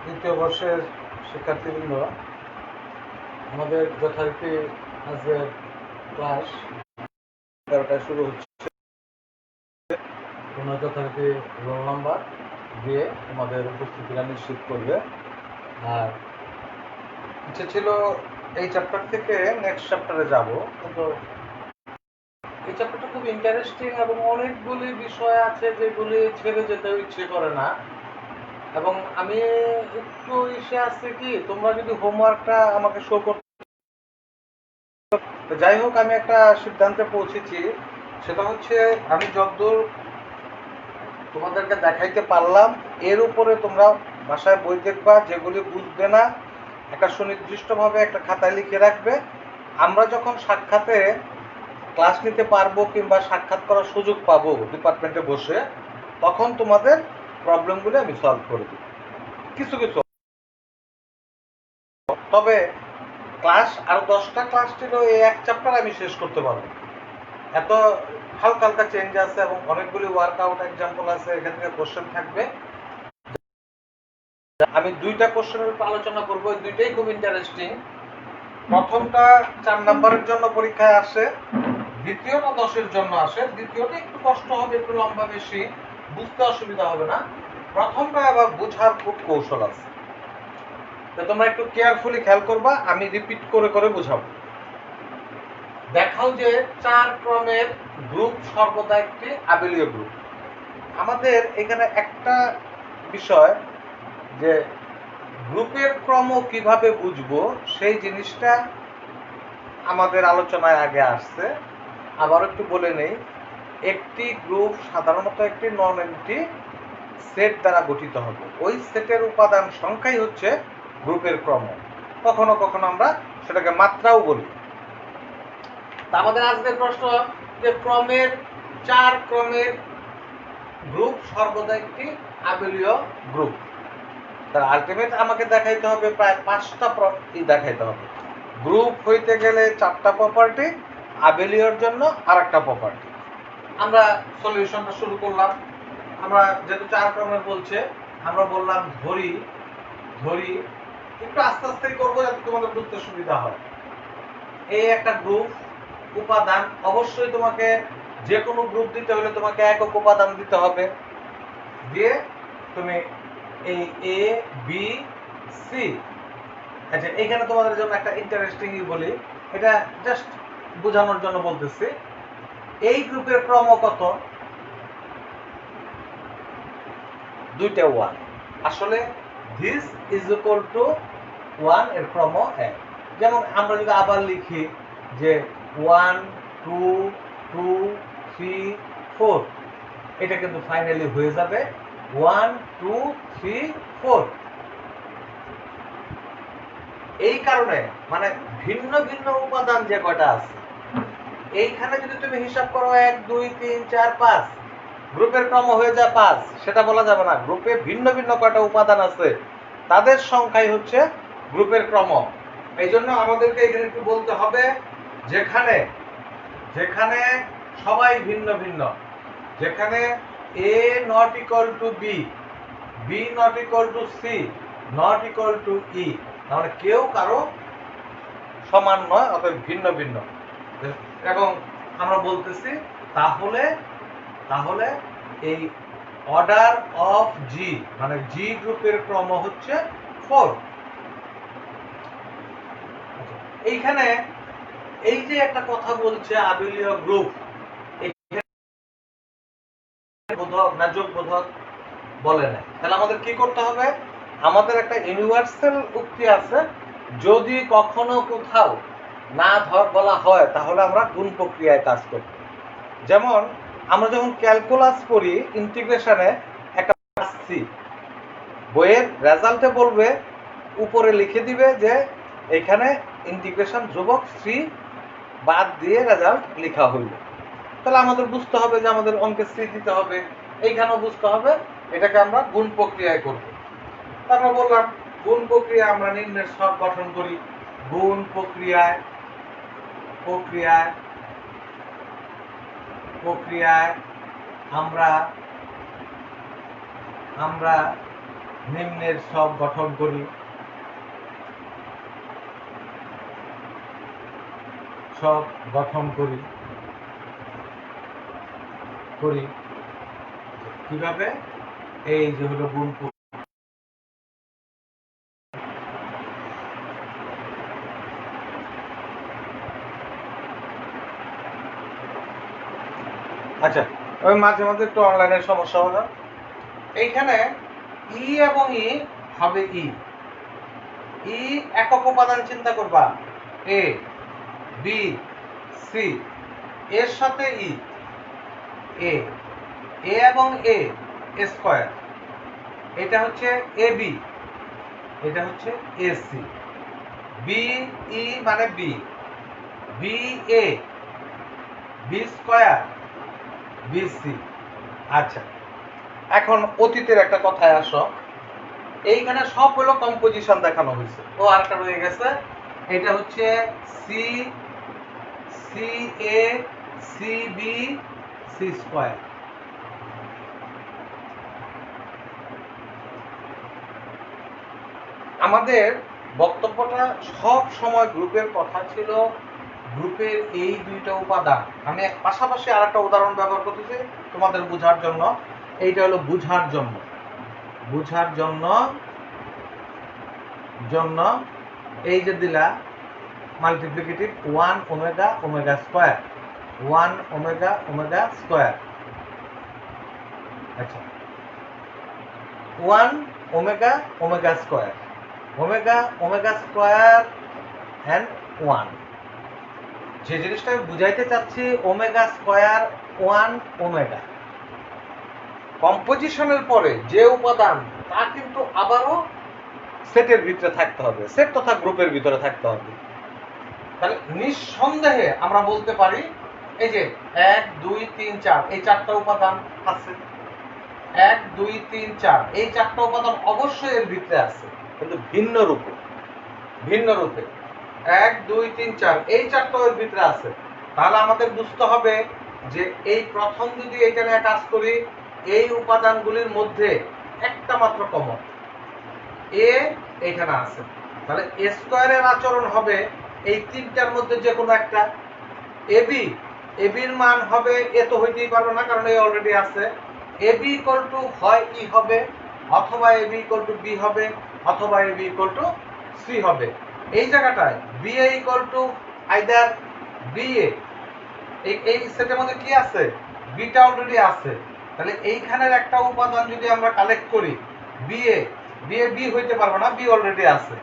দ্বিতীয় বর্ষের শিক্ষার্থীবৃন্দ, আমাদের যথারীতি আজকের ক্লাস 11টায় শুরু হচ্ছে। তোমরা যথারীতি রোল নাম্বার দিয়ে তোমাদের উপস্থিতিটা নিশ্চিত করবে। আর ইচ্ছে ছিল এই চ্যাপ্টার থেকে নেক্সট চ্যাপ্টারে যাব, কিন্তু এই চ্যাপ্টারটা খুব ইন্টারেস্টিং এবং অনেকগুলি বিষয় আছে যেগুলি ছেড়ে যেতেও ইচ্ছে করে না। এবং আমি একটু ইসে আছে কি, তোমরা যদি হোমওয়ার্কটা আমাকে শো করতে, যাই হোক, আমি একটা সিদ্ধান্তে পৌঁছেছি। সেটা হচ্ছে, আমি যতদূর তোমাদেরকে দেখাইতে পারলাম এর উপরে তোমরা বাসায় বই দেখবা, যেগুলি বুঝবে না একটা সুনির্দিষ্টভাবে একটা খাতায় লিখে রাখবে। আমরা যখন সাক্ষাতে ক্লাস নিতে পারবো কিংবা সাক্ষাৎ করার সুযোগ পাবো ডিপার্টমেন্টে বসে, তখন তোমাদের প্রবলেমগুলো আমি সলভ করে দিই কিছু কিছু। তবে ক্লাস আর 10টা ক্লাস ছিল, এই এক চ্যাপ্টার আমি শেষ করতে পারবো। এত হালকা হালকা চেঞ্জ আছে এবং অনেকগুলি ওয়ার্কআউট এক্সাম্পল আছে, এখান থেকে কোশ্চেন থাকবে। আমি 2টা কোশ্চেনের উপর আলোচনা করবো, দুইটাই খুব ইন্টারেস্টিং। প্রথমটা 4 নম্বরের জন্য পরীক্ষায় আসে, দ্বিতীয়টা 10-এর জন্য আসে। দ্বিতীয়টা একটু কষ্ট হবে, একটু লম্বা বেশি, বুঝতে অসুবিধা হবে না। প্রথমটা আবার বোঝার খুব কৌশল আছে, তো তোমরা একটু কেয়ারফুলি খেয়াল করবা, আমি রিপিট করে করে বুঝাবো। দেখাও যে 4 ক্রমের গ্রুপ সর্বদা একটি আবেলীয় গ্রুপ। আমাদের এখানে একটা বিষয়, যে গ্রুপের ক্রম কিভাবে বুঝবো সেই জিনিসটা আমাদের আলোচনায় আগে আসছে। আবার একটু বলে নেই, একটি গ্রুপ সাধারণত একটি নন এমপ্টি সেট দ্বারা গঠিত হবে। ওই সেটের উপাদান সংখ্যাই হচ্ছে গ্রুপের ক্রম। কখনো কখনো আমরা সেটাকে মাত্রাও বলি। তা আমাদের আজকের প্রশ্ন, যে ক্রমের 4 ক্রমের গ্রুপ সর্বদা একটি আবেলীয় গ্রুপ। তার আলটিমেট আমাকে দেখাইতে হবে প্রায় 5টা দেখাইতে হবে। গ্রুপ হইতে গেলে 4টা প্রপার্টি, আবেলীয়র জন্য আরেকটা প্রপার্টি। আমরা সলিউশনটা শুরু করলাম। আমরা যেহেতু 4 ক্রমের বলছে, আমরা বললাম ধরি ধরি, একটু আস্তে আস্তে করবো যাতে তোমাদের বুঝতে সুবিধা হয়। এই একটা গ্রুপ, উপাদান অবশ্যই তোমাকে যে কোনো গ্রুপ দিতে হলে তোমাকে একক উপাদান দিতে হবে। দিয়ে তুমি এই এ বি সি, আচ্ছা এখানে তোমাদের জন্য একটা ইন্টারেস্টিং বলি, এটা জাস্ট বোঝানোর জন্য বলতেছি। এই গ্রুপের ক্রম কত? 2টা 1। আসলে this is equal to 1 এর ক্রম 1। যেমন আমরা যদি আবার লিখি যে 1 2 2 3 4, এটা কিন্তু ফাইনালি হয়ে যাবে 1 2 3 4। এই কারণে মানে ভিন্ন ভিন্ন উপাদান যে কয়টা আছে, এইখানে যদি তুমি হিসাব করো 1 2 3 4 5, গ্রুপের ক্রম হয়ে যায় 5, সেটা বলা যাবে না। গ্রুপে ভিন্ন ভিন্ন কয়টা উপাদান আছে, তাদের সংখ্যাই হচ্ছে গ্রুপের ক্রম। এই জন্য আমাদেরকে এখানে একটু বলতে হবে, যেখানে যেখানে সবাই ভিন্ন ভিন্ন, যেখানে A not equal to B, B not equal to C, not equal to E, তাহলে কেউ কারো সমান নয়, অতএব ভিন্ন ভিন্ন। এবং আমরা বলতেছি তাহলে তাহলে এই অর্ডার অফ জি, মানে জি গ্রুপের ক্রম হচ্ছে 4। এইখানে এই যে একটা কথা বলছে আবেলীয় গ্রুপ, বোধক না যোগ বোধক বলে না। তাহলে আমাদের কি করতে হবে? আমাদের একটা ইউনিভার্সাল উক্তি আছে, যদি কখনো কোথাও না বলা হয় তাহলে আমরা গুণ প্রক্রিয়ায় কাজ করব। যেমন আমরা যখন ক্যালকুলাস করি ইন্টিগ্রেশনে, একটা সি বইয়ের রেজাল্টে বলবে, উপরে লিখে দিবে যে এখানে ইন্টিগ্রেশন ধ্রুবক 3 বাদ দিয়ে রেজাল্ট লেখা হইল। তাহলে আমাদের বুঝতে হবে যে আমাদের অঙ্কে সি দিতে হবে, এইখানেও বুঝতে হবে এটাকে আমরা গুণ প্রক্রিয়ায় করব। তারপর বললাম গুণ প্রক্রিয়া আমরা নিম্নের সব গঠন করি। গুণ প্রক্রিয়ায় প্রক্রিয়ায় প্রক্রিয়ায় আমরা আমরা নিম্নের সব গঠন করি, সব গঠন করি করি কিভাবে? এই যে হলো গুণ। আচ্ছা, ওই মাঝে মাঝে একটু অনলাইনের সমস্যা হবে। এইখানে ই এবং ই হবে ই একক উপাদান চিন্তা করবা, এ বি সি, এর সাথে ই, এ এবং এ স্কয়ার, এটা হচ্ছে এ বি, এটা হচ্ছে এ সি, বি ই মানে B, B A, B square, B C. আচ্ছা, এখন অতীতের একটা কথায় আসো। এইখানে সব হলো কম্পোজিশন দেখানো হয়েছে। ও আরেকটা রয়ে গেছে, এটা হচ্ছে C C A C B C square. আমাদের বক্তব্যটা সব সময় গ্রুপের কথা ছিল, গ্রুপের এই দুইটা উপাদান। আমি পাশাপাশি আরেকটা উদাহরণ ব্যবহার করতেছি তোমাদের বোঝার জন্য। এইটা হলো বুঝার জন্য, বুঝার জন্য জন্য এই যে দিলা multiplicative 1 omega omega square, 1 omega omega square. আচ্ছা, 1 omega omega square, omega omega square and 1। যে জিনিসটা আমি বুঝাইতে চাচ্ছি, ওমেগা স্কয়ার 1 ওমেগা। কম্পোজিশনের পরে যে উপাদান, তা কিন্তু আবারও সেটের ভিতরে থাকতে হবে, সেট তথা গ্রুপের ভিতরে থাকতে হবে। তাহলে নিঃসন্দেহে আমরা বলতে পারি এই যে 1 2 3 4 এই চারটা উপাদান আছে, 1 2 3 4 এই চারটা উপাদান অবশ্যই এর ভিতরে আছে, কিন্তু ভিন্ন রূপে, ভিন্ন রূপে 1 2 3 4 এই চারটা এর ভিতরে আছে। তাহলে আমাদের বুঝতে হবে যে এই প্রথম যদি এইটা নিয়ে কাজ করি, এই উপাদানগুলির মধ্যে একটা মাত্র কমন, এ এখানে আছে। তাহলে এ স্কয়ারের আচরণ হবে এই তিনটার মধ্যে যে কোনো একটা। এবি, এবির মান হবে, এ তো হইতেই পারবে না কারণ এ অলরেডি আছে। এবি ইকুয়াল টু হয় ই হবে, অথবা এবি ইকুয়াল টু বি হবে, অথবা এবি ইকুয়াল টু সি হবে। এই জায়গাটায় BA equal to either BA, এই সেটের মধ্যে কি আছে? বিটা অলরেডি আছে। তাহলে এইখানের একটা উপাদান যদি আমরা কালেক্ট করি, বিএ, বিএ বি হইতে পারবে না, বি অলরেডি আছে।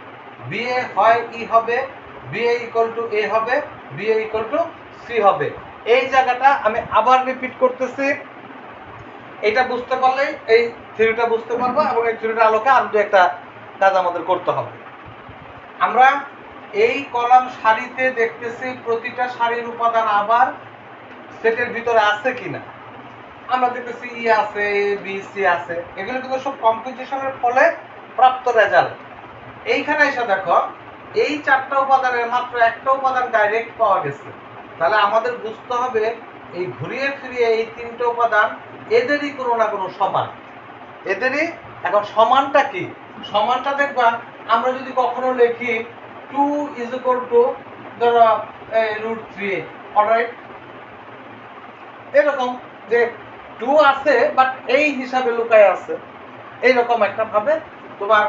বিএ হয় ই হবে, বিএ ইকুয়াল টু এ হবে, বিএ ইকুয়াল টু সি হবে। এই জায়গাটা আমি আবার রিপিট করতেছি, এটা বুঝতে পারলেই এই থিওরিটা বুঝতে পারবো, এবং এই থিওরিটার আলোকে আর দু একটা কাজ আমাদের করতে হবে। আমরা এই কলাম সারিতে দেখতেছি প্রতিটা সারির উপাদান আবার সেটের ভিতরে আছে কিনা। আমরা দেখতেছি ই আছে, এ বি সি আছে, এগুলো কিন্তু সব কম্পোজিশনের ফলে প্রাপ্ত রেজাল্ট। এইখানে এসে দেখো এই চারটা উপাদানের মাত্র একটা উপাদান ডাইরেক্ট পাওয়া গেছে। তাহলে আমাদের বুঝতে হবে এই ঘুরিয়ে ফিরিয়ে এই তিনটে উপাদান এদেরই কোনো না কোনো সমান, এদেরই। এখন সমানটা কি? সমানটা দেখবা আমরা যদি কখনো লিখি 2 ইজ ইকুয়াল টু ধরো √3, অলরাইট, এরকম যে 2 আছে বাট এই হিসাবে লুকায় আছে, এইরকম একটা ভাবে তোমার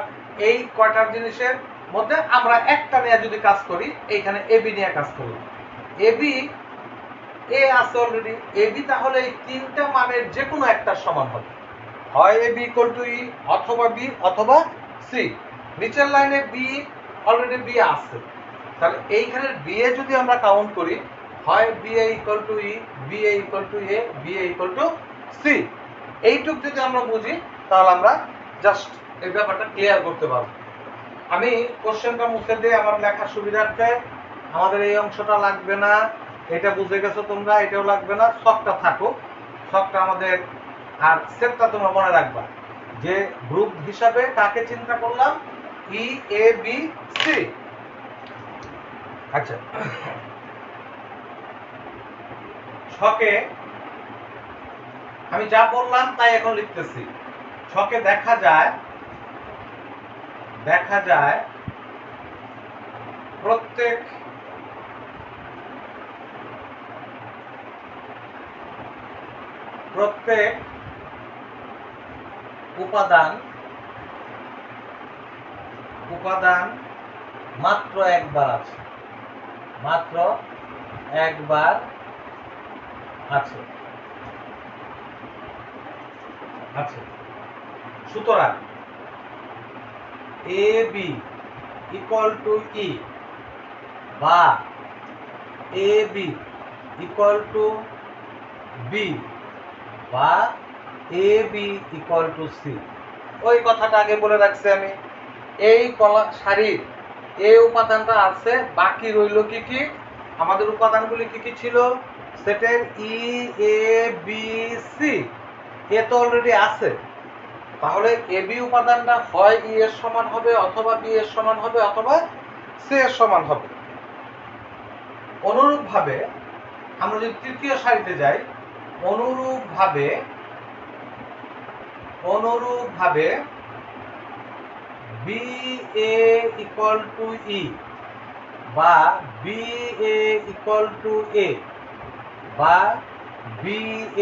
এই কয়টার জিনিসের মধ্যে আমরা একটা নিয়ে যদি কাজ করি, এইখানে এবি নিয়ে কাজ করি, এবি এ আছে অলরেডি, এবি তাহলে এই তিনটা মানের যে কোনো একটার সমান হবে, হয় এবি ইকুয়াল টু ই, অথবা বি, অথবা সি। নিচের লাইনে বি অলরেডি বি আছে, তাহলে এইখানের বি এ যদি আমরা কাউন্ট করি, হয় B A equal to E, B A equal to A, B A equal to C. এইটুক যদি আমরা বুঝি তাহলে আমরা জাস্ট এই ব্যাপারটা ক্লিয়ার করতে পারবো। আমি কোশ্চেনটা মুছে দিয়ে আমার লেখার সুবিধার্থে, আমাদের এই অংশটা লাগবে না, এটা বুঝে গেছো তোমরা, এটাও লাগবে না, শখটা থাকুক, শখটা আমাদের। আর সেটটা তোমরা মনে রাখবা যে গ্রুপ হিসাবে কাকে চিন্তা করলাম, ই এ বি সি। আচ্ছা, ছকে আমি যা বললাম তাই এখন লিখতেছি। ছকে দেখা যায় দেখা যায় প্রত্যেক উপাদান মাত্র একবার আছে, সুতরাং A B equal to E বা এ বি ইকুয়াল টু বি বা এ বি ইকুয়াল টু সি। ওই কথাটা আগে বলে রাখছি আমি। এই কলা সারির এই উপাদানটা আছে, বাকি রইল কি কি? আমাদের উপাদানগুলি কি কি ছিল সেটের? ই, এ, বি, সি। এ তো অলরেডি আছে, তাহলে এ বি উপাদানটা হয় ই এর সমান হবে, অথবা বি এর সমান হবে, অথবা সি এর সমান হবে। অনুরূপভাবে আমরা যদি তৃতীয় সারিতে যাই, অনুরূপভাবে B A equal to E বা B A equal to A বা B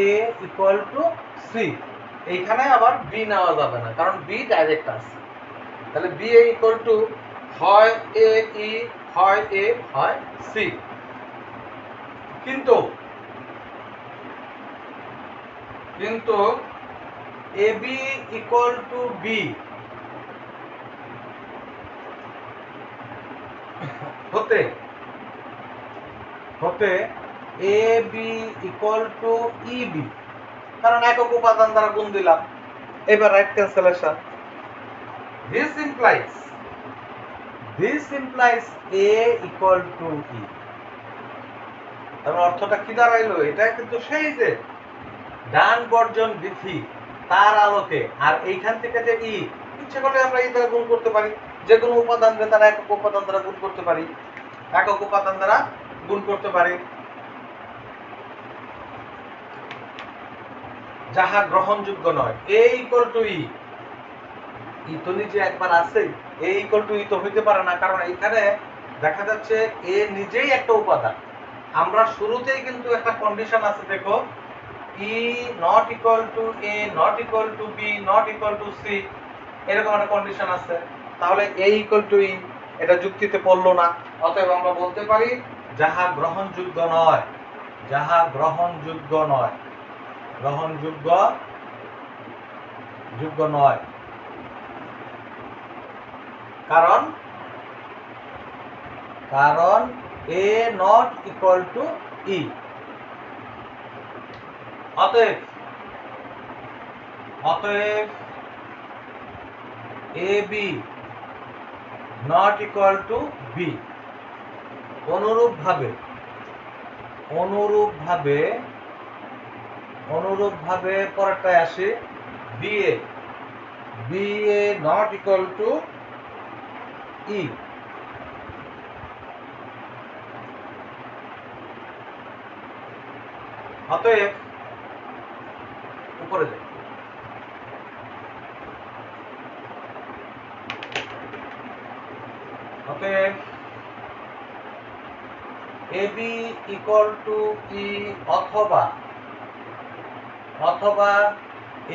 A equal to C. এইখানে আবার বি নেওয়া যাবে না, কারণ বি ডাইরেক্ট আছে। তাহলে বি এ ইকুয়াল টু হয় এ ই, হয় এ, হয় সি। কিন্তু A B equal to B হতে A B equal to E B, কারণ একক উপাদান দ্বারা গুণ দিলাম। এবার right cancellation. This implies A equal to E. তার অর্থটা কি দাঁড়াইলো? এটা কিন্তু সেই যে ডান বর্জন বিধি তার আলোকে, আর এইখান থেকে যে ই, ইচ্ছে করলে আমরা এই দ্বারা গুণ করতে পারি, যে কোনো উপাদান দ্বারা একক উপাদান দ্বারা গুণ করতে পারি, যাহা গ্রহণযোগ্য নয়। এ ইকুয়াল টু ই, ই তো নিজে একবার আছে, এ ইকুয়াল টু ই তো হইতে পারে না, কারণ এখানে দেখা যাচ্ছে এ নিজেই একটা উপাদান। আমরা শুরুতেই কিন্তু একটা কন্ডিশন আছে, দেখো, E not equal to A, not equal to B, not equal to C, এরকম একটা কন্ডিশন আছে। তাহলে এ ইকুয়াল টু ই, এটা যুক্তিতে পড়লো না। অতএব আমরা বলতে পারি যাহা গ্রহণযোগ্য নয়, যোগ্য নয়, কারণ A not equal to E. অতএব A B not equal to B. অনুরূপভাবে পরেরটায় আসি, B A not equal to E. অতএব উপরে যাই, অতএব A B equal to E অথবা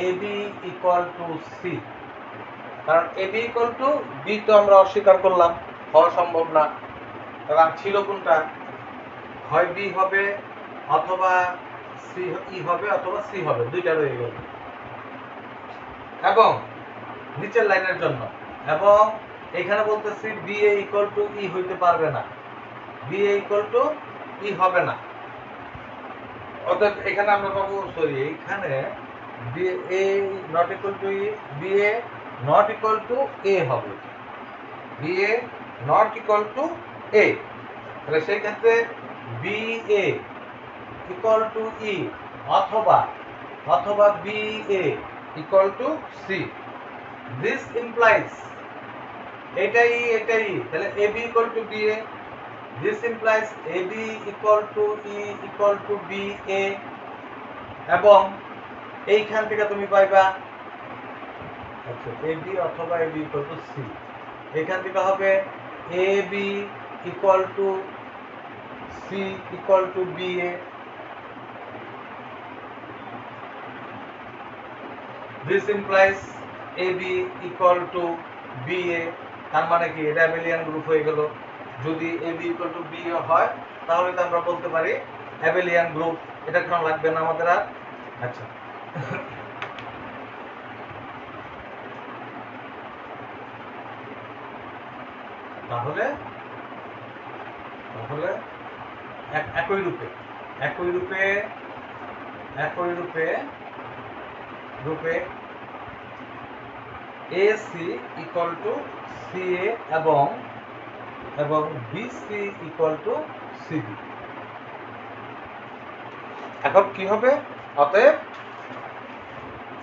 A B equal to C. কারণ A B equal to B তো আমরা অস্বীকার করলাম, হওয়া সম্ভব না। কারণ ছিল কোনটা? হয় বি হবে, অথবা সি ই হবে, অথবা সি হবে, দুইটা রয়ে গেল। এবং নিচের লাইনের জন্য, এবং এখানে বলতেছি B A equal to E হইতে পারবে না, B A equal to E হবে না। অর্থাৎ এখানে আমরা পাবো, সরি, এইখানে B A not equal to E, B A not equal to A হবে, B A not equal to A. তাহলে সেই ক্ষেত্রে B A equal to E অথবা B A equal to C. This implies, এটাই, তাহলে A B equal to B A. This implies A B equal to E equal to B A. এবং এইখান থেকে তুমি পাইবা আচ্ছা এ বি অথবা A B equal to C. এখান থেকে হবে A B equal to C equal to B A. This implies A B equal to B A. তার মানে কি এটা অ্যাবেলিয়ান গ্রুপ হয়ে গেল। যদি A B equal to B A হয় তাহলে তো আমরা বলতে পারি অ্যাবেলিয়ান গ্রুপ। এটা কেন লাগবে না আমাদের আর। আচ্ছা, তাহলে তাহলে একই রূপে একই রূপে একই রূপে রূপে A C equal to C A এবং এবং B C equal to C B. এখন কি হবে? অতএব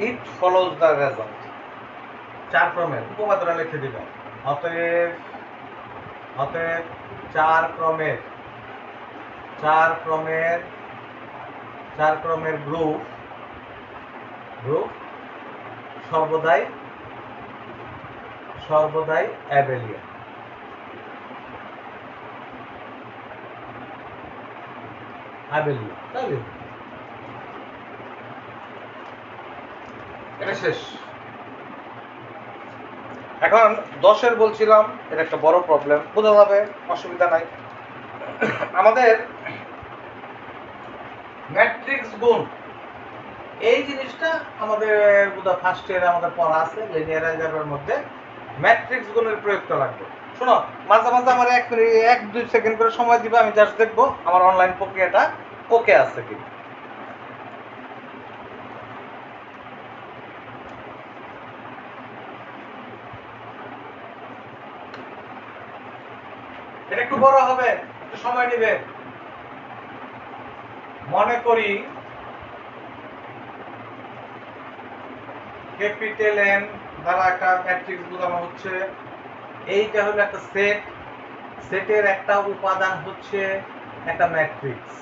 ইট ফলোজ দ্য রেজাল্ট। 4 ক্রমের উপপাদ্যটা লিখে দিবেন। অতএব অতএব 4 ক্রমের গ্রুপ সর্বদাই অ্যাবেলিয়ান। তাই এটা শেষ। এখন 10-এর বলছিলাম, এটা একটা বড় প্রবলেম, বোঝা যাবে, অসুবিধা নাই। আমাদের ম্যাট্রিক্স গুণ এই জিনিসটা আমাদের বোধহয় ফার্স্ট ইয়ারে আমাদের পড়া আছে, লিনিয়ার অ্যালজেব্রার মধ্যে ম্যাট্রিক্স গুণের প্রয়োগটা লাগবে। শোনো, মাঝে মাঝে আমার 1-2 সেকেন্ড করে সময় দিবে, আমি জাস্ট দেখবো আমার অনলাইন প্রক্রিয়াটা ওকে আছে কি। এটা একটু বড় হবে, একটু সময় নিবে। মনে করি ক্যাপিটাল এন দ্বারা একটা ম্যাট্রিক্স বোঝানো হচ্ছে। এইটা হলো একটা সেট, সেটের একটা উপাদান হচ্ছে একটা ম্যাট্রিক্স,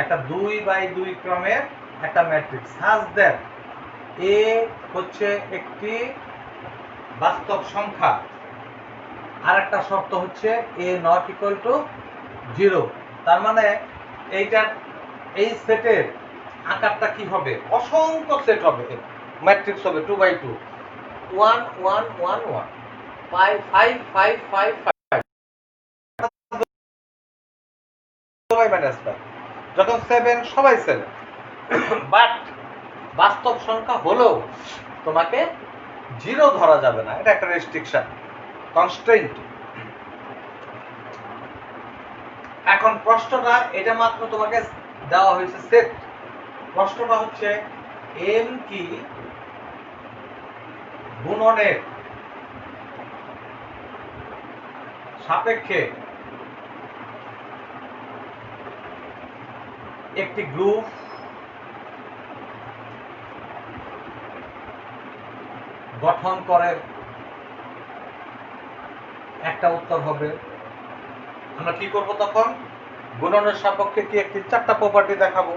একটা 2x2 ক্রমের একটা ম্যাট্রিক্স। সাজ দ্যাট এ হচ্ছে একটি বাস্তব সংখ্যা, আর একটা শর্ত হচ্ছে এ নট ইকুয়াল টু 0। তার মানে এইটার এই সেটের আকারটা কি হবে? অসংখ্য সেট হবে, ম্যাট্রিক্স হবে 2x2, 1 1 1 1 5 5 5 5 5। যখন 7 সবাই 7, বাট বাস্তব সংখ্যা হলেও তোমাকে 0 ধরা যাবে না, এটা একটা রেস্ট্রিকশন, কনস্ট্রেইন্ট। এখন প্রশ্নটা, এটা মাত্র তোমাকে দেওয়া হয়েছে সেট। প্রশ্নটা হচ্ছে এম কি গুণনের সাপেক্ষে একটি গ্রুপ গঠন করে? একটা উত্তর হবে। আমরা কি করব তখন? গুণনের সাপেক্ষে কি একটি 4টা প্রপার্টি দেখাবো।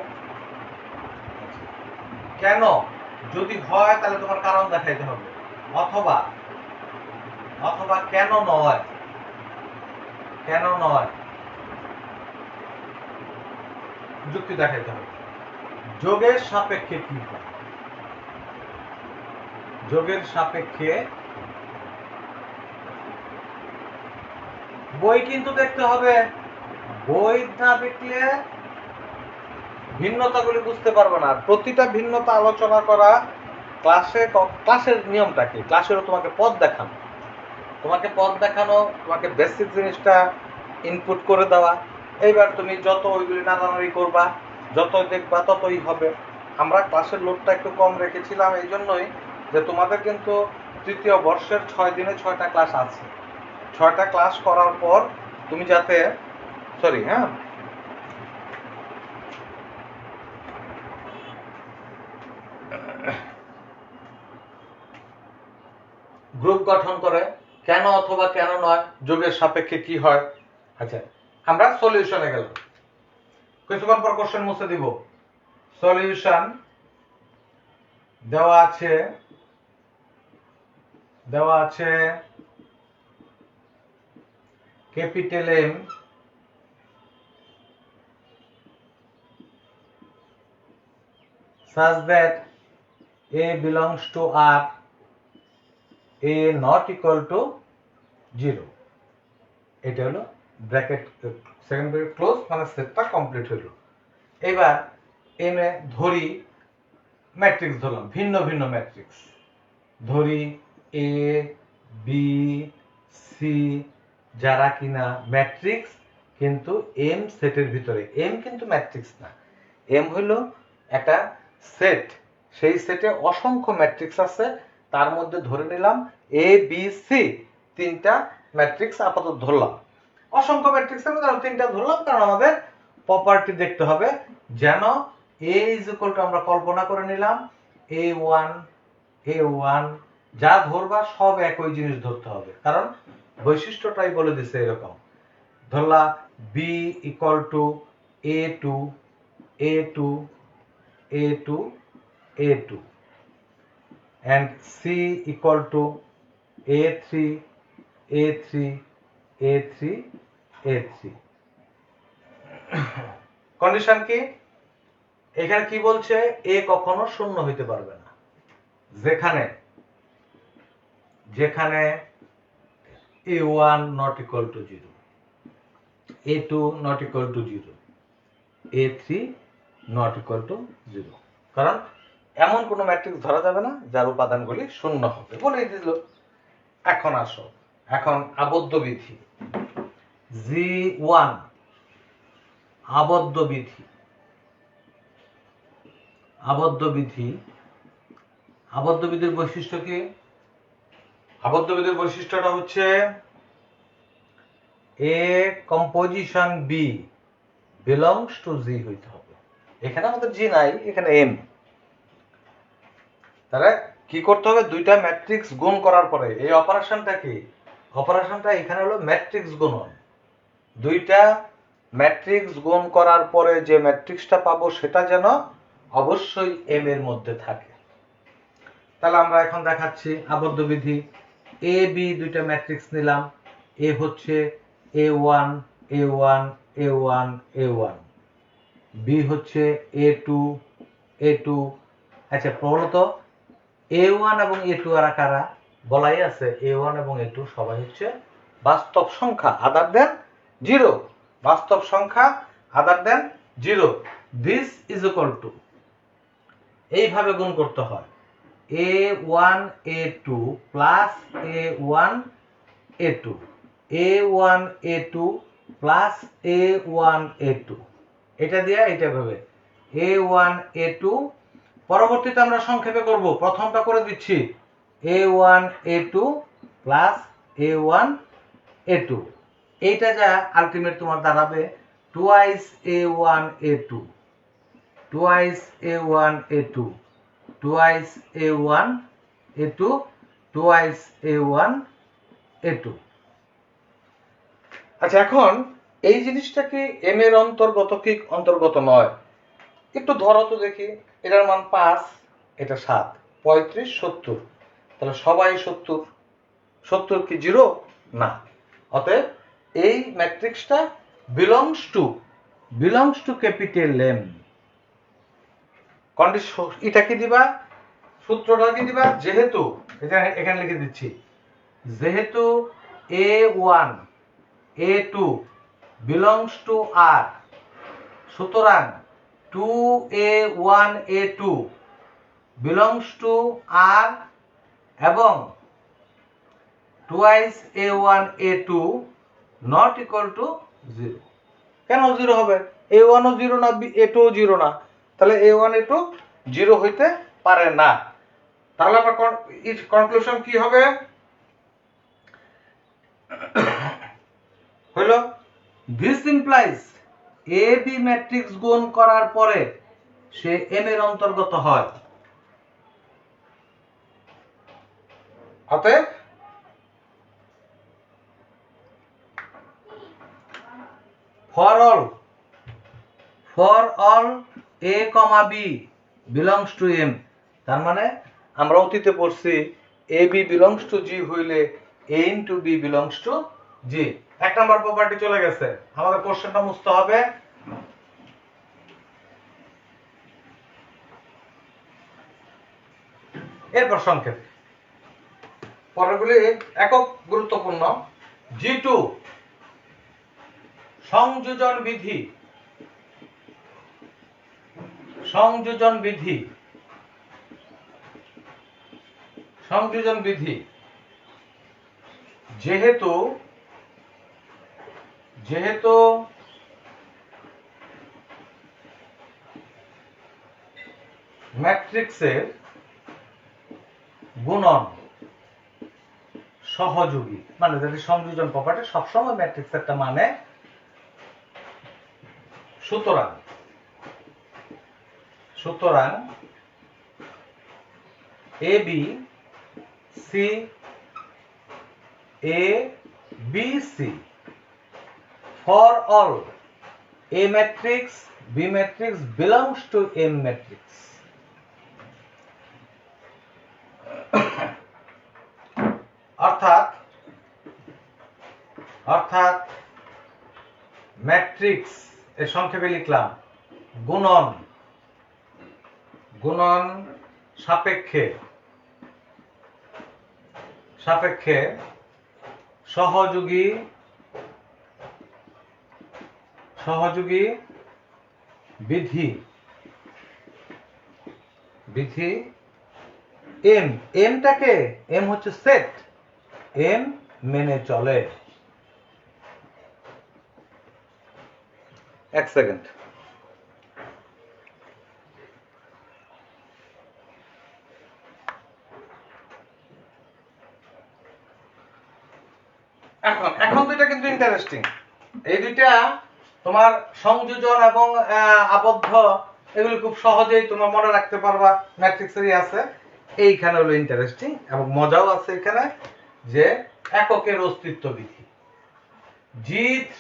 কেন? যদি হয় তাহলে তোমার কারণ দেখাইতে হবে, অথবা অথবা কেন নয় যুক্তি দেখাইতে হবে। যোগের সাপেক্ষে কি হয়? যোগের সাপেক্ষে বই কিন্তু দেখতে হবে, বই না দেখলে ভিন্নতাগুলি বুঝতে পারবে না। প্রতিটা ভিন্নতা আলোচনা করা ক্লাসের নিয়মটা কি? ক্লাসেরও তোমাকে পথ দেখানো, তোমাকে বেসিক জিনিসটা ইনপুট করে দেওয়া। এইবার তুমি যত ওইগুলি নাড়ানাড়ি করবা, যত দেখবা ততই হবে। আমরা ক্লাসের লোডটা একটু কম রেখেছিলাম এই জন্যই যে তোমাদের কিন্তু তৃতীয় বর্ষের 6 দিনে 6টা ক্লাস আছে। 6টা ক্লাস করার পর তুমি যাতে গ্রুপ গঠন করে। কেন অথবা কেন নয়, যোগের সাপেক্ষে কি হয়। আচ্ছা, আমরা সলিউশনে গেলাম, কিছুক্ষণ পর কোশ্চেন মুছে দিব। সলিউশন দেওয়া আছে দেওয়া আছে capital M such that A belongs to R, A not equal to 0. এটা হলো ব্র্যাকেট, সেকেন্ড ব্র্যাকেট ক্লোজ, মানে সেটটা কমপ্লিট হলো। এবার এম এ ধরি ম্যাট্রিক্স ধরলাম, ভিন্ন ভিন্ন ম্যাট্রিক্স ধরি এ বি সি, যারা কিনা ম্যাট্রিক্স কিন্তু এম সেটের ভিতরে। এম কিন্তু ম্যাট্রিক্স না, এম হলো একটা সেট, সেই সেটে অসংখ্য ম্যাট্রিক্স আছে, তার মধ্যে ধরে নিলাম এ বি সি তিনটা ম্যাট্রিক্স আপাতত ধরলাম। অসংখ্য ম্যাট্রিক্সের মধ্যে আমরা তিনটা ধরলাম, কারণ আমাদের প্রপার্টি দেখতে হবে যেন এ ইজ ইকুয়াল টু, আমরা কল্পনা করে নিলাম A1 যা ধরবা সব একই জিনিস ধরতে হবে, কারণ বৈশিষ্ট্যটাই বলে দিছে এরকম। ধরলা B equal to A2 and C equal to A3 condition কি? এখানে কি বলছে? এ কখনো শূন্য হইতে পারবে না, যেখানে A1 not equal to 0, A2 not equal to 0, A3 not equal to 0, কারণ এমন কোন ম্যাট্রিক্স ধরা যাবে না যার উপাদানগুলি শূন্য হবে, বলে দিল। এখন আসো, এখন আবদ্ধ বিধি G1, আবদ্ধ বিধির বৈশিষ্ট্য কি? আবদ্ধ বিধির বৈশিষ্ট্যটা হচ্ছে A composition B belongs to G হইতে হবে। এখানে আমাদের জি নাই, এখানে এম। তাহলে কি করতে হবে? দুইটা ম্যাট্রিক্স গুণ করার পরে, এই অপারেশনটা কি? অপারেশনটা এখানে হলো ম্যাট্রিক্স গুণন। দুইটা ম্যাট্রিক্স গুণ করার পরে যে ম্যাট্রিক্সটা পাবো সেটা যেন অবশ্যই এম এর মধ্যে থাকে। তাহলে আমরা এখন দেখাচ্ছি আবদ্ধ বিধি। এ বি দুইটা ম্যাট্রিক্স নিলাম, এ হচ্ছে A1 বি হচ্ছে A2। আচ্ছা বলতো A1 এবং A2 আর কারা? বলাই আছে A1 এবং A2 সবাই হচ্ছে বাস্তব সংখ্যা আদার দেন 0, বাস্তব সংখ্যা আদার দেন 0। দিস ইজ ইকুয়াল টু, এইভাবে গুণ করতে হয়, A1 A2 plus A1 A2 plus A1 A2, এটা দিয়ে এটা ভাবে A1 A2। পরবর্তীতে আমরা সংক্ষেপে করব, প্রথমটা করে দিচ্ছি A1 A2 plus A1 A2, এইটা যা আলটিমেট তোমার দাঁড়াবে twice A1 A2 twice A1 A2 twice A1 A2 twice A1 A2। আচ্ছা এখন এই জিনিসটা কি এম এর অন্তর্গত কি অন্তর্গত নয়? একটু ধরো তো দেখি, এটার মান 5, এটা 7, 35 70, তাহলে সবাই 70 কি 0? না। অতএব এই ম্যাট্রিক্সটা belongs to capital M. Condition এটা কি দিবা? সূত্রটা কি দিবা? যেহেতু এখানে লিখে দিচ্ছি, যেহেতু A1 A2 belongs to R, সুতরাং 2A1 A2 belongs to R এবং twice A1 A2 not equal to 0। কেন 0 হবে? A1 ও 0 না, A2 ও 0 না, তাহলে A1 A2 0 হইতে পারে না। তাহলে আমার কনক্লুশন কি হবে? হলো this implies A B matrix গুণ করার পরে সে এম এর অন্তর্গত হয়। অতএব for all A, B belongs to M, তার মানে আমরা অতীতে পড়ছি A B belongs to G হইলে A into B belongs to G. 1 number property চলে গেছে, আমাদের কোশ্চেনটা মুছতে হবে। এরপর সংক্ষেপ, পরেরগুলি একক গুরুত্বপূর্ণ। G2 সংযোজন বিধি, সংযোজন বিধি, সংযোজন বিধি যেহেতু যেহেতু ম্যাট্রিক্সের গুণন সহযোগী, মানে যদি সংযোজন প্রপার্টি সবসময় ম্যাট্রিক্স একটা মানে, সুতরাং সুতরাং A B C A B C for all A matrix B matrix belongs to M matrix. অর্থাৎ অর্থাৎ ম্যাট্রিক্স এর সংক্ষেপে লিখলাম গুণন, গুণন সাপেক্ষে সাপেক্ষে সহযোগী সহযোগী বিধি বিধি এম, এমটাকে এম হচ্ছে সেট, এম মেনে চলে। এক সেকেন্ড। এখন এখন দুইটা কিন্তু ইন্টারেস্টিং, এই দুইটা তোমার সংযোজন এবং আবদ্ধ এগুলো খুব সহজেই তোমরা মনে রাখতে পারবা, ম্যাট্রিক্সেরই আছে। এইখানে হলো ইন্টারেস্টিং এবং মজাও আছে এখানে, যে এককের অস্তিত্ব বিধি। G3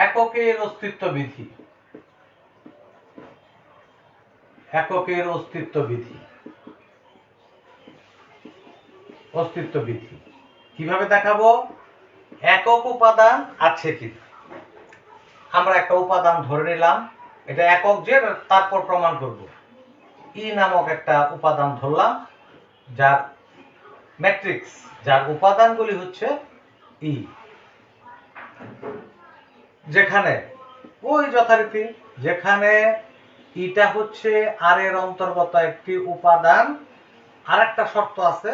এককের অস্তিত্ব বিধি, এককের অস্তিত্ব বিধি, অস্তিত্ব বিধি কিভাবে দেখাবো? একক উপাদান আছে কিনা, আমরা একটা উপাদান ধরে নিলাম, এটা একক যে, তারপর প্রমাণ করব। ই নামক একটা উপাদান ধরলাম, যার ম্যাট্রিক্স, যার উপাদানগুলি হচ্ছে ই, যেখানে ওই যথারীতি যেখানে ইটা হচ্ছে আর এর অন্তর্গত একটি উপাদান, আর একটা শর্ত আছে,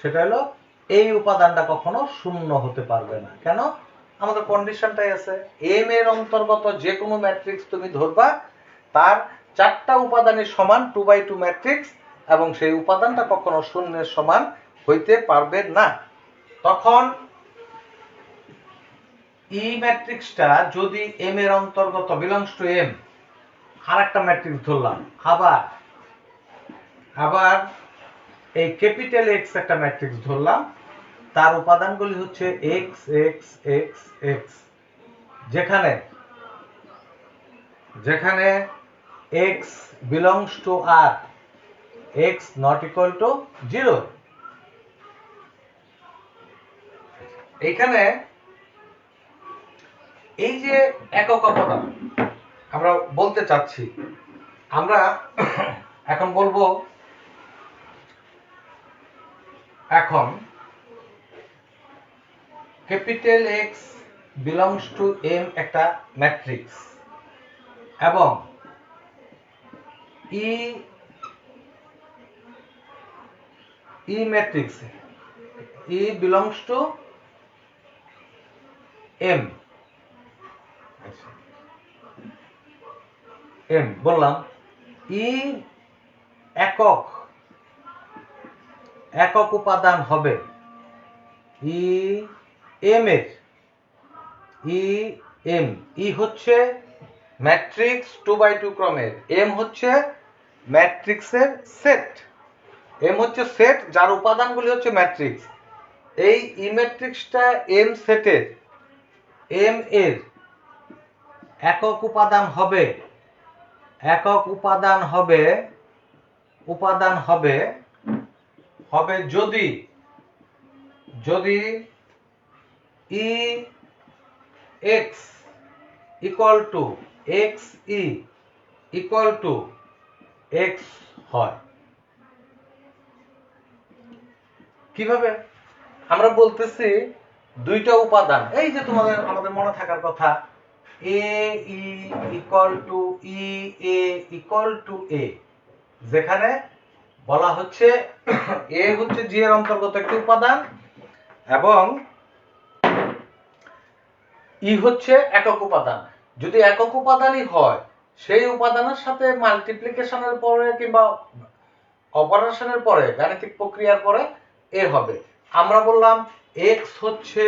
সেটা হলো এই উপাদানটা কখনো শূন্য হতে পারবে না। কেন? আমাদের কন্ডিশনটাই আছে, এম এর অন্তর্গত যে কোনো ম্যাট্রিক্স তুমি ধরবা, তার 4টা উপাদানের সমান 2x2 ম্যাট্রিক্স, এবং সেই উপাদানটা কখনো শূন্যের সমান হইতে পারবে না। তখন ই ম্যাট্রিক্সটা যদি এম এর অন্তর্গত বিলংস টু এম, আর একটা ম্যাট্রিক্স ধরলাম, আবার আবার এই ক্যাপিটাল এক্স একটা ম্যাট্রিক্স ধরলাম, তার উপাদানগুলি হচ্ছে এক্স এক্স এক্স এক্স, যেখানে যেখানে X belongs to R, X not equal to 0। এইখানে এই যে একক উপাদান আমরা বলতে চাচ্ছি, আমরা এখন বলবো, এখন capital X belongs to M একটা ম্যাট্রিক্স, এবং E matrix E belongs to M, M বললাম, ই একক একক উপাদান হবে ই এম এর, ই এম, ই হচ্ছে ম্যাট্রিক্স 2x2 ক্রমের, এম হচ্ছে ম্যাট্রিক্সের সেট, এম হচ্ছে সেট যার উপাদানগুলি হচ্ছে ম্যাট্রিক্স। এই ই ম্যাট্রিক্সটা এম সেটের, এম এর একক উপাদান হবে, একক উপাদান হবে হবে যদি E X equal to X E equal to X হয়। কিভাবে? আমরা বলতেছি দুইটা উপাদান, এই যে আমাদের মনে থাকার কথা, A E equal to E A equal to A, যেখানে বলা হচ্ছে এ হচ্ছে জি এর অন্তর্গত একটি উপাদান এবং ই হচ্ছে একক উপাদান। যদি একক উপাদানই হয়, সেই উপাদানের সাথে মাল্টিপ্লিকেশনের পরে কিংবা অপারেশনের পরে, গাণিতিক প্রক্রিয়ার পরে এ হবে। আমরা বললাম এক্স হচ্ছে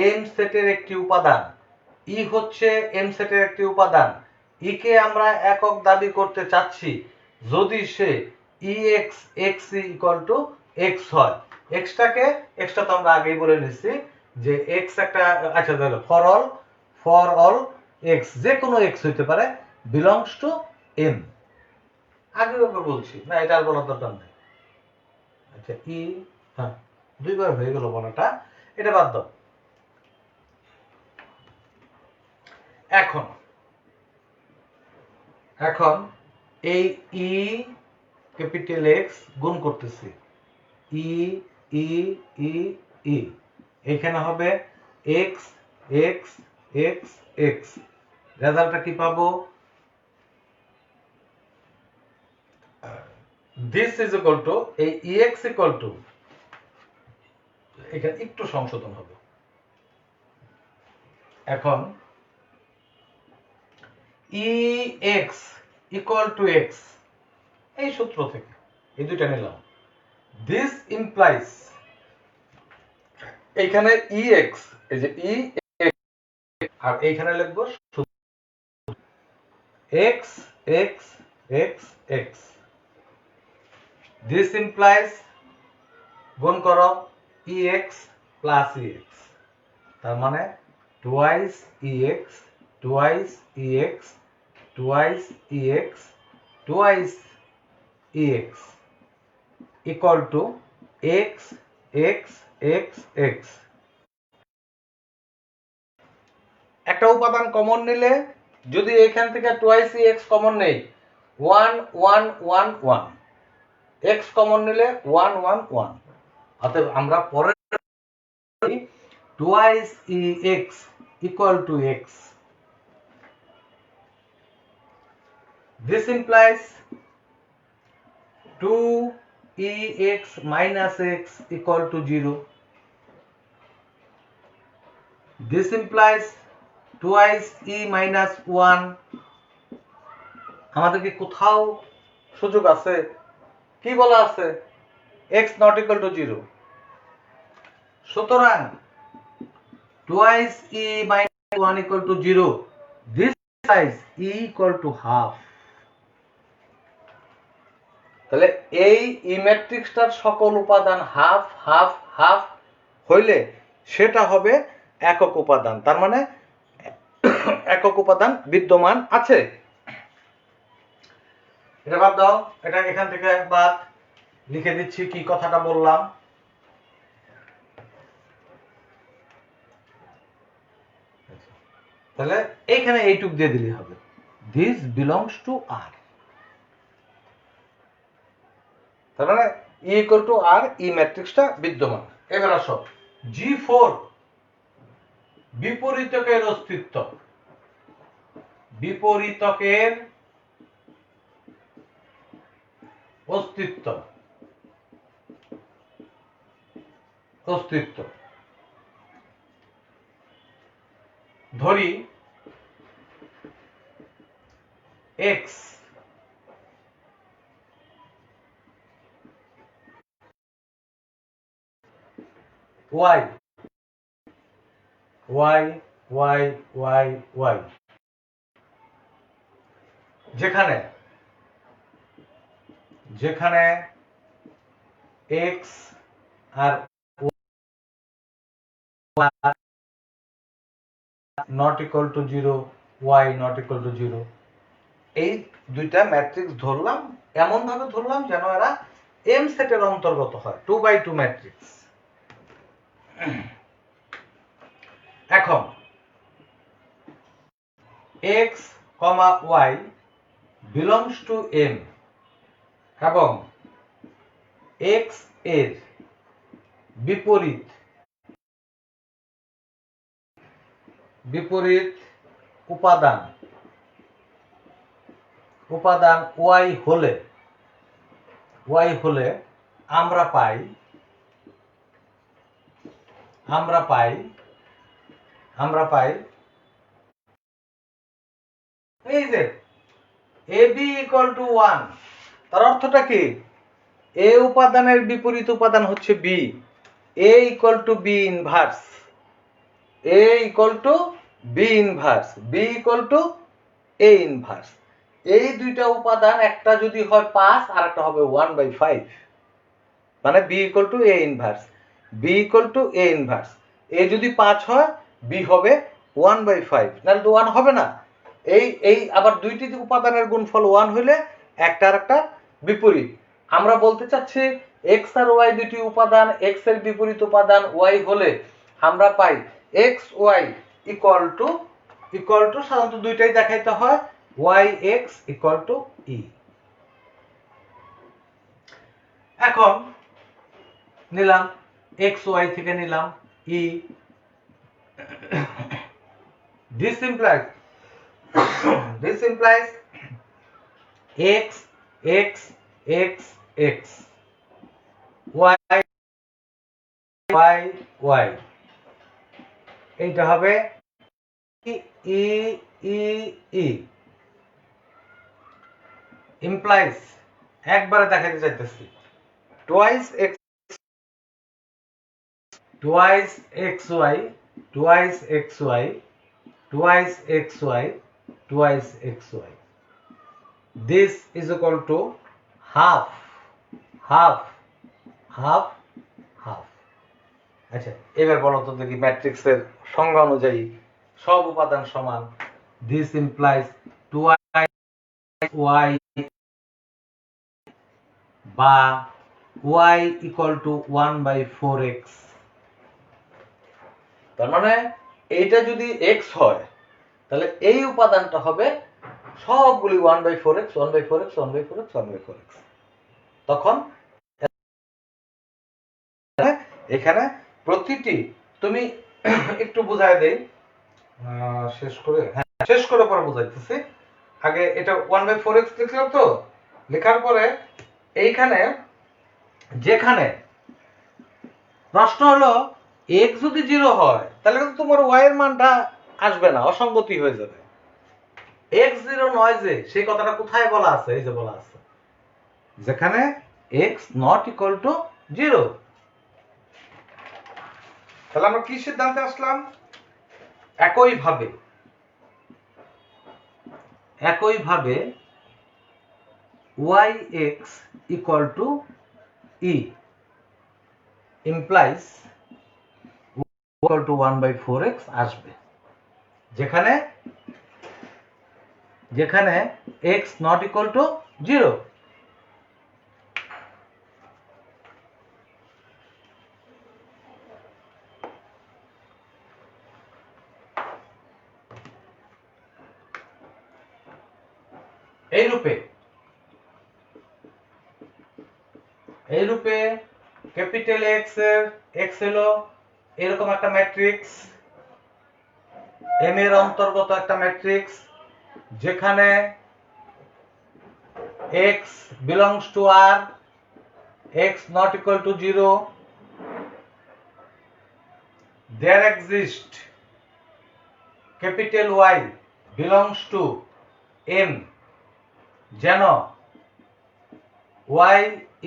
এম সেটের একটি উপাদান, ই হচ্ছে এম সেটের একটি উপাদান। ই কে আমরা একক দাবি করতে চাচ্ছি যদি সে E X X equal to X হয়। এক্সটা তো আমরা আগেই বলে নিচ্ছি যে এক্স একটা, আচ্ছা তাহলে ফর অল এক্স, যে কোনো এক্স হইতে পারে, বিলংস টু এম। আগে বলছি না, এটা আর বলার দরকার নেই। আচ্ছা ই, হ্যাঁ দুইবার হয়ে গেল বলাটা, এটা বাদ দাও। এখন এই ই ক্যাপিটাল এক্স গুণ করতেছি, ই ই ই ই, এখানে হবে এক্স এক্স এক্স এক্স। রেজাল্টটা কি পাবো? দিস ইজ ইকুয়াল টু, এই ex ইকুয়াল টু, এখানে একটু সংশোধন হবে। এখন ex ইকুয়াল টু x, এই সূত্র থেকে এই দুইটা নিলাম। দিস ইমপ্লাইজ, এইখানে ex, এই যে e আর এইখানে লিখবো x x x x। This implies, গুণ করো ex প্লাস ex, তার মানে twice ex twice ex twice ex twice ex equal to x x x x। একটা উপাদান কমন নিলে, যদি এখান থেকে টুয়াইস ex কমন নেই, 1 1 1 1, x কমন নিলে 1 1 1। অতএব আমরা পরে twice ex equal to x. This implies 2ex minus x equal to 0. This implies twice e minus 1. আমাদের কি কোথাও সুযোগ আছে? কি বলা আছে? x not equal to 0. সুতরাং twice e minus 1 equal to 0. This implies e equal to half. তাহলে এই ই ম্যাট্রিক্সটার সকল উপাদান হাফ হাফ হাফ হইলে সেটা হবে একক উপাদান। তার মানে একক উপাদান বিদ্যমান আছে। এটা বাদ দাও, এটা এখান থেকে বাদ, লিখে দিচ্ছি কি কথাটা বললাম। তাহলে এইখানে এইটুক দিয়ে দিলে হবে, দিস বিলংস টু আর। তার মানে ই ইকুয়াল টু আর, ই ম্যাট্রিক্সটা বিদ্যমান। এবার আসো G4 বিপরীতকের অস্তিত্ব। বিপরীতকের অস্তিত্ব অস্তিত্ব ধরি x y y y y y, যেখানে x R not equal to 0, y not equal to 0, এই দুইটা ম্যাট্রিক্স ধরলাম, এমন ভাবে ধরলাম যেন এরা এম সেটের অন্তর্গত হয়, 2x2 ম্যাট্রিক্স। এখন x, y belongs to M এবং x এর বিপরীত উপাদান y হলে আমরা পাই এই যে AB = 1। তার অর্থটা কি? এ উপাদানের বিপরীত উপাদান হচ্ছে B, A = B inverse, A = B inverse, B = A inverse. এই দুইটা উপাদান একটা যদি হয় 5 আর একটা হবে 1/5, মানে B = A inverse, B = A inverse. A যদি 5 হয় B হবে 1/5, নাহলে তো 1 হবে না। এই আবার দুইটি উপাদানের গুণফল 1 হইলে একটা আর একটা বিপরীত। আমরা বলতে চাচ্ছি x আর y দুটি উপাদান, x এর বিপরীত উপাদান y হলে আমরা পাই xy = সাধারণত দুইটাই দেখাইতে হয় yx = e। এখন নিলাম xy থেকে নিলাম e, this implies x x x x y y y, এইটা হবে e e e implies, একবারে দেখাইতে চাইতেছি, twice xy twice xy twice xy twice xy, this is equal to half half half half। আচ্ছা, এবার বলো তো দেখি ম্যাট্রিক্সের সংজ্ঞা অনুযায়ী সব উপাদান সমান। this implies twice y বা y = 1/4x। তার মানে এইটা যদি x হয় তাহলে এই উপাদানটা হবে সবগুলি 1/4x 1/4x 1/4x 1/4x। তখন এখানে প্রতিটি, তুমি একটু বুঝায় দেই শেষ করে পরে বুঝাইতেছি। আগে এটা 1/4x লিখলাম, তো লেখার পরে এইখানে যেখানে প্রশ্ন হলো x যদি 0 হয় তাহলে কিন্তু তোমার y এর মানটা আসবে না, অসঙ্গতি হয়ে যাবে। x 0 নয় যে সেই কথাটা কোথায় বলা আছে? এই যে বলা আছে, যেখানে x ≠ 0। তাহলে আমরা কি সিদ্ধান্তে আসলাম? একইভাবে yx = e implies 1/4x আসবে, যেখানে x ≠ 0। এই রূপে ক্যাপিটাল X এর x হলো এরকম একটা ম্যাট্রিক্স, M এর অন্তর্গত একটা ম্যাট্রিক্স, যেখানে x belongs to R, x ≠ 0, there exists capital Y belongs to M, যেন y =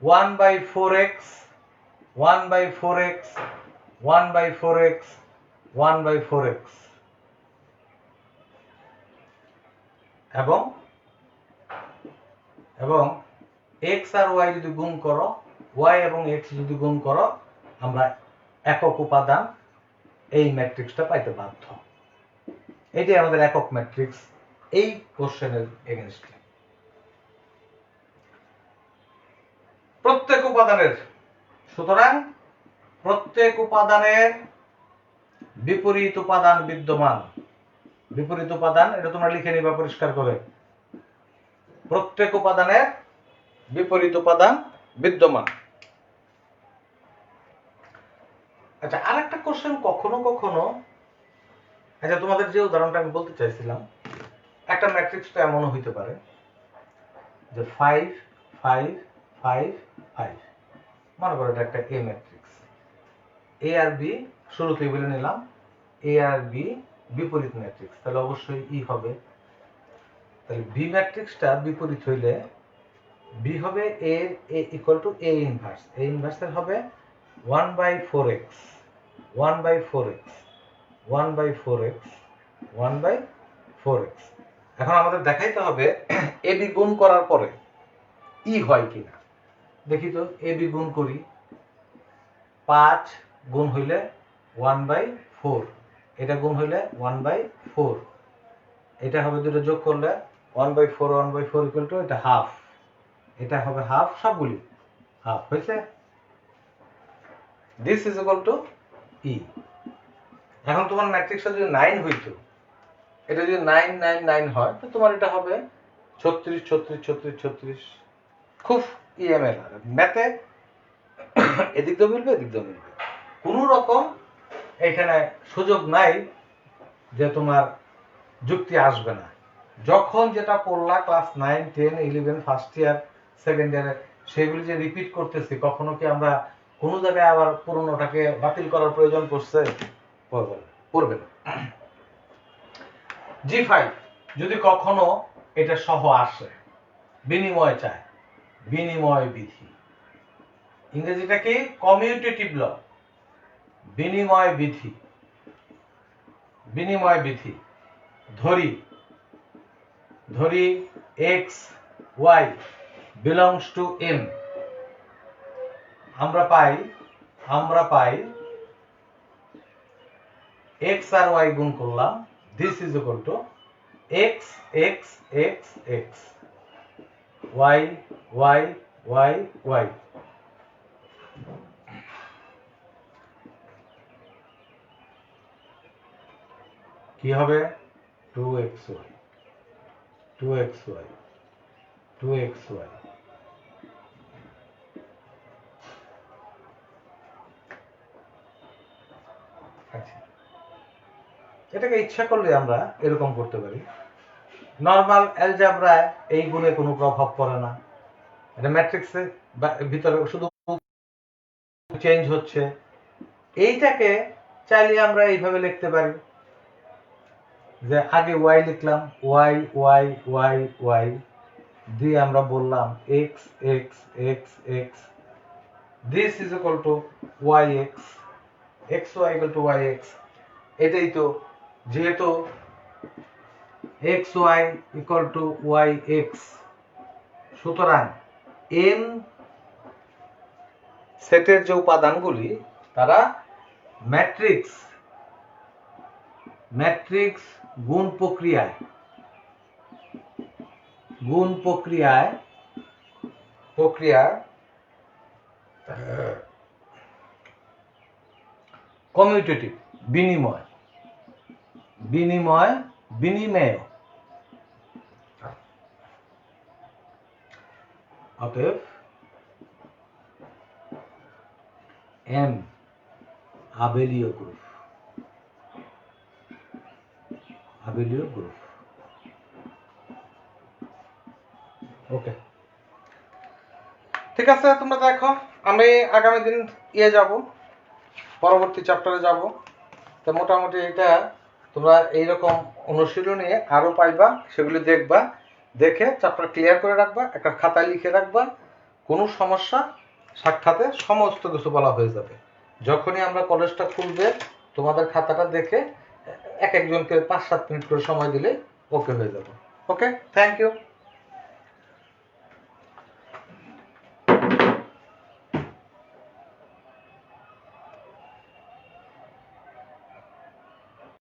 1/4x 1/4x 1/4x 1/4x, এবং x আর y যদি গুণ করো, y এবং x যদি গুণ করো, আমরা একক উপাদান এই ম্যাট্রিক্সটা পাইতে বাধ্য। এটাই আমাদের একক ম্যাট্রিক্স এই কোশ্চেনের এগেইনস্টে। উপাদানের, সুতরাং প্রত্যেক উপাদানের বিপরীত উপাদান বিদ্যমান। বিপরীত উপাদান এটা তোমরা লিখে নিবা পরিষ্কার করে। প্রত্যেক উপাদানের বিপরীত উপাদান বিদ্যমান। আচ্ছা, আরেকটা কোশ্চেন কখনো কখনো, আচ্ছা তোমাদের যে উদাহরণটা আমি বলতে চাইছিলাম, একটা ম্যাট্রিক্স তো এমনও হইতে পারে যে 5 5 5 5, মনে করো এটা একটা এ ম্যাট্রিক্স। এ আর বি শুরুতেই বলে নিলাম, এ আর বি বিপরীত ম্যাট্রিক্স, তাহলে অবশ্যই ই হবে। তাহলে বি ম্যাট্রিক্সটা বিপরীত হইলে বি হবে এ ইকুয়াল টু এ ইনভার্স। এ ইনভার্সের হবে 1/4x 1/4x 1/4x 1/4x। এখন আমাদের দেখাইতে হবে এ বি গুণ করার পরে ই হয় কিনা। দেখি তো, এ বি গুণ করি, 5 গুণ হইলে 1/4, এটা গুণ হইলে 1/4, এটা হবে দুটো যোগ করলে 1/4 1/4 ইকুয়াল টু এটা হাফ, এটা হবে হাফ, সবগুলি হাফ হয়েছে। দিস ইজ ইকুয়াল টু ই। এখন তোমার ম্যাট্রিক্সটা যদি 9 হইতো, এটা যদি 9 9 9 হয়, তো তোমার এটা হবে 36 36 36 36। খুব ইএমএল ম্যাথে এদিক দিয়ে মিলবে, এদিক দিয়ে মিলবে, কোনো রকম এখানে সুযোগ নাই যে তোমার যুক্তি আসবে না। যখন যেটা পড়লা ক্লাস 9 10 11 ফার্স্ট ইয়ার সেকেন্ড ইয়ারে, সেগুলি যে রিপিট করতেছি, কখনো কি আমরা কোনো জায়গায় আবার পুরনোটাকে বাতিল করার প্রয়োজন পড়ছে? পড়বে না। G5 যদি কখনো এটা সহ আসে, বিনিময় চায়, বিনিময় বিধি, ইংরেজিটা কি? কমিউটেটিভ ল, বিনিময় বিধি। বিনিময় বিধি ধরি x y belongs to m, আমরা পাই x আর y গুণ করলাম, this is equal to x x x x y y y y। কি হবে? 2xy 2xy 2xy। আচ্ছা, এটাকে ইচ্ছা করলে আমরা এরকম করতে পারি। নরমাল অ্যালজেব্রায় এই গুণে কোনো প্রভাব পড়ে না, এটা ম্যাট্রিক্সের ভিতরে শুধু চেঞ্জ হচ্ছে। এইটাকে চাইলে আমরা এইভাবে লিখতে পারি যে আগে y লিখলাম, y y y y দিয়ে আমরা বললাম x x x x, this is equal to yx, xy equal to yx। এটাই তো, যেহেতু xy equal to yx, সুতরাং m সেটের যে উপাদানগুলি তারা ম্যাট্রিক্স গুণ প্রক্রিয়ায় কমিউটেটিভ, বিনিময়। অতএব এম আবেলীয় গ্রুপ। ওকে, ঠিক আছে, তোমরা দেখো, আমি আগামী দিন যাব, পরবর্তী চ্যাপ্টারে যাব। তো মোটামুটি এটা তোমরা এইরকম অনুশীলনী আরো পাইবা, সেগুলি দেখবা, দেখে চ্যাপ্টার ক্লিয়ার করে রাখবা, একটা খাতায় লিখে রাখবা। কোনো সমস্যা সাক্ষাতে সমস্ত কিছু বলা হয়ে যাবে। যখনই আমরা কলেজটা খুলবে, তোমাদের খাতাটা দেখে এক একজনকে 5-7 মিনিট করে সময় দিলে ওকে হয়ে যাবে। ওকে, থ্যাংক ইউ।